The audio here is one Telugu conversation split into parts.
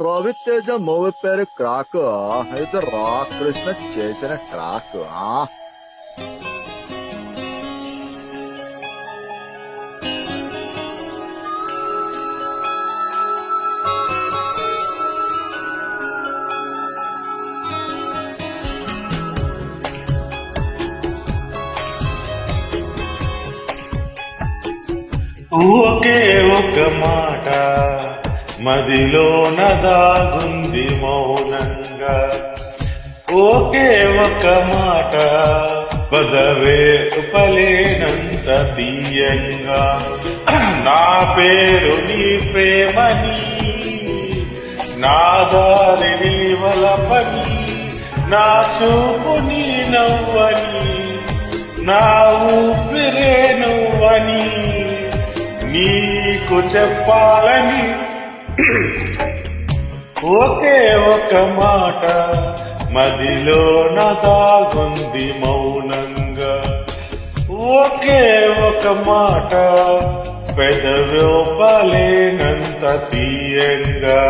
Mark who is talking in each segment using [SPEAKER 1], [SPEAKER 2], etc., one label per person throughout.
[SPEAKER 1] రవితేజ మూవీ పేరు క్రాక్. అయితే రాక్ కృష్ణ చేసిన ట్రాక్.
[SPEAKER 2] ఒకే ఒక మాట మదిలోన దాగుంది మౌనంగా. ఒకే ఒక మాట పదవే ఉపలేనంత తీయంగా. నా పేరు నీ ప్రేమని, నా దారి నీ వలపని, నా చూపు నీ నవ్వని, నా ఊపిరే నువ్వని నీకు చెప్పాలని ఒకే ఒక మాట మదిలోన దాగుంది మౌనంగా. ఒకే ఒక మాట పెదవిపలేనంత తీయంగా.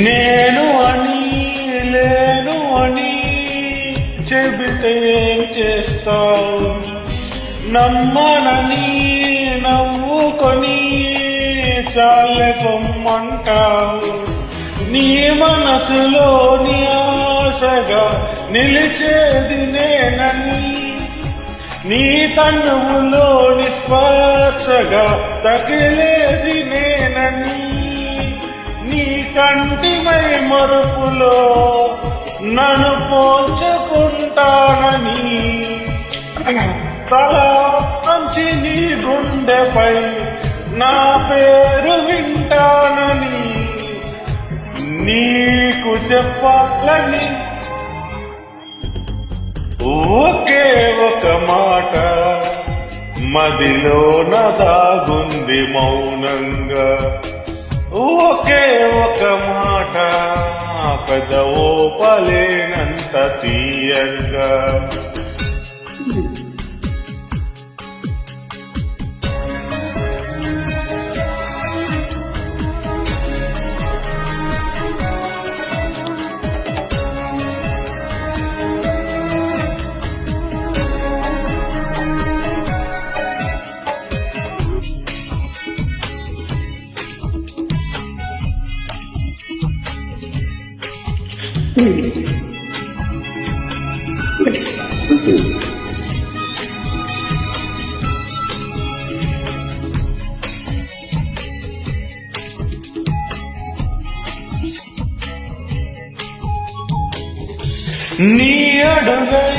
[SPEAKER 2] నేను అని లేను అని చెబితే ఏం చేస్తావు? నమ్మనని నవ్వుకొని చాలే పొమ్మంటావు. నీ మనసులోని ఆశగా నిలిచేది నేనని, నీ తనువులోని స్పర్శగా తగిలేది నేనని, నీ కంటిమై మరుపులో నన్ను పోల్చుకుంటానని, తల వంచి నీ గుండెపై నా పేరు వింటానని నీకు చెప్పాలని ఒకే ఒక మాట మదిలోన దాగుంది మౌనంగా. ఒకే ఒక మాట పెదవోపలేనంత తీయంగా. నీ అడుగై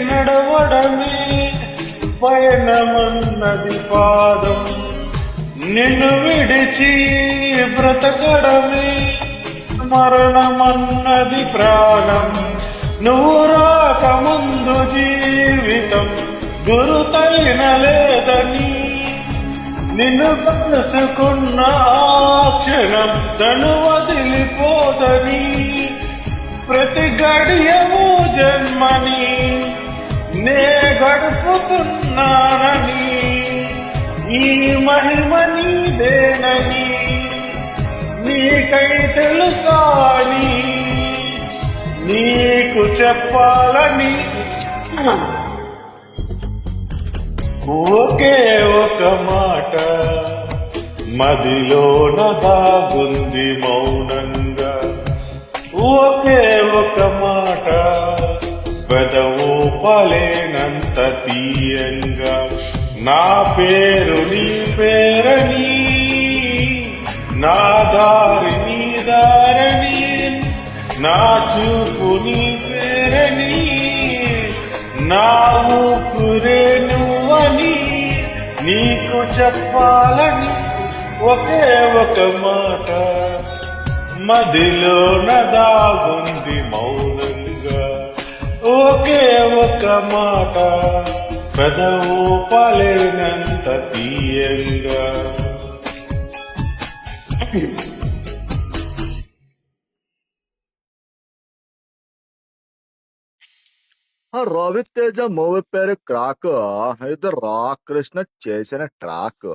[SPEAKER 2] నడవడమే పయనమన్నది పాదం, నిన్ను విడిచి బ్రతకడమే మరణమన్నది ప్రాణం. నువ్వు రాకముందు జీవితం గురుతైన లేదని, నిన్ను కలుసుకున్న ఆ క్షణం తను వదిలిపోదని, ప్రతి గడియము జన్మని నే గడుపుతున్నానని, ఈ మహిమ నీదేనని నీకై తెలుసాని నీకు చెప్పాలని ఒకే ఒక మాట మదిలోన దాగుంది మౌనంగా. ఒకే ఒక మాట పెదవోపలేనంత తీయంగా. నా పేరు నీ పేరని, నా దారి నీ దారని, నా చూపు నీ పేరని, నా ఊపిరే నువ్వని నీకు చెప్పాలని ఒకే ఒక మాట మదిలోన దాగుంది మౌనంగా ఒకే ఒక మాట పెదవు పలేనంత తీయంగా.
[SPEAKER 1] ఆ రవితేజ మూవీ పేరు క్రాక్. ఇది రాకృష్ణ చేసిన ట్రాక్.